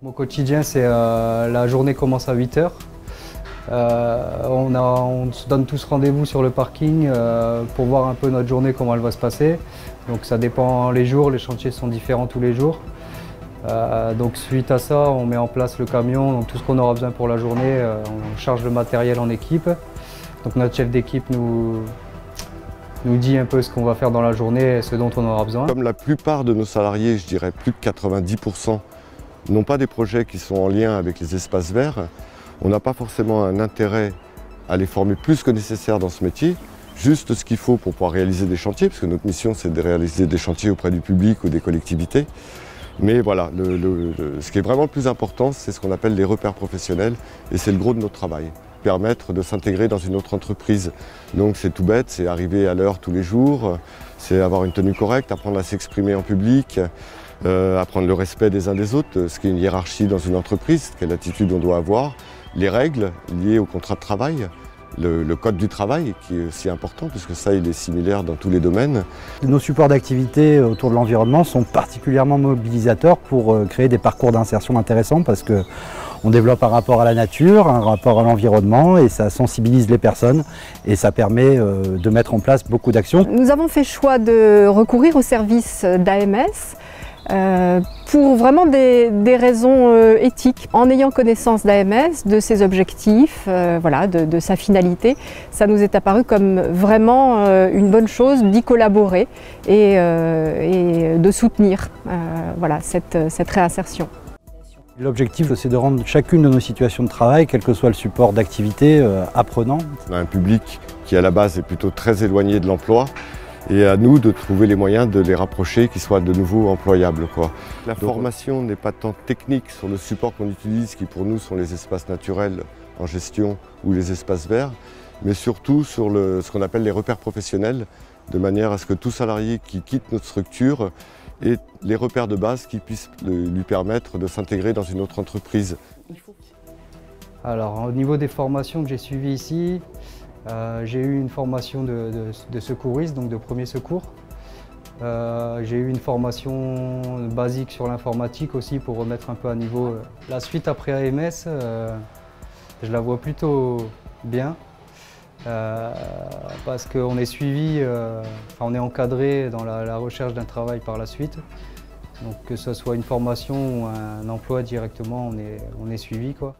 Mon quotidien, c'est la journée commence à 8 h. On se donne tous rendez-vous sur le parking pour voir un peu notre journée, comment elle va se passer. Donc ça dépend les jours, les chantiers sont différents tous les jours. Donc suite à ça, on met en place le camion, donc tout ce qu'on aura besoin pour la journée, on charge le matériel en équipe. Donc notre chef d'équipe nous dit un peu ce qu'on va faire dans la journée et ce dont on aura besoin. Comme la plupart de nos salariés, je dirais plus de 90%, n'ont pas des projets qui sont en lien avec les espaces verts, on n'a pas forcément un intérêt à les former plus que nécessaire dans ce métier, juste ce qu'il faut pour pouvoir réaliser des chantiers, parce que notre mission c'est de réaliser des chantiers auprès du public ou des collectivités. Mais voilà, ce qui est vraiment le plus important, c'est ce qu'on appelle les repères professionnels, et c'est le gros de notre travail. Permettre de s'intégrer dans une autre entreprise. Donc c'est tout bête, c'est arriver à l'heure tous les jours, c'est avoir une tenue correcte, apprendre à s'exprimer en public, apprendre le respect des uns des autres, ce qui est une hiérarchie dans une entreprise, quelle attitude on doit avoir, les règles liées au contrat de travail, le code du travail qui est aussi important puisque ça il est similaire dans tous les domaines. Nos supports d'activité autour de l'environnement sont particulièrement mobilisateurs pour créer des parcours d'insertion intéressants parce qu'on développe un rapport à la nature, un rapport à l'environnement et ça sensibilise les personnes et ça permet de mettre en place beaucoup d'actions. Nous avons fait le choix de recourir au service d'AMS pour vraiment des raisons éthiques. En ayant connaissance d'AMS, de ses objectifs, voilà, de sa finalité, ça nous est apparu comme vraiment une bonne chose d'y collaborer et de soutenir voilà, cette réinsertion. L'objectif, c'est de rendre chacune de nos situations de travail, quel que soit le support d'activité, apprenant. On a un public qui à la base est plutôt très éloigné de l'emploi. Et à nous de trouver les moyens de les rapprocher, qu'ils soient de nouveau employables. La formation n'est pas tant technique sur le support qu'on utilise, qui pour nous sont les espaces naturels en gestion ou les espaces verts, mais surtout sur ce qu'on appelle les repères professionnels, de manière à ce que tout salarié qui quitte notre structure ait les repères de base qui puissent lui permettre de s'intégrer dans une autre entreprise. Alors au niveau des formations que j'ai suivies ici, j'ai eu une formation de secouriste, donc de premier secours. J'ai eu une formation basique sur l'informatique aussi pour remettre un peu à niveau. La suite après AMS, je la vois plutôt bien parce qu'on est suivi, on est encadré dans la recherche d'un travail par la suite. Donc que ce soit une formation ou un emploi directement, on est suivi, quoi.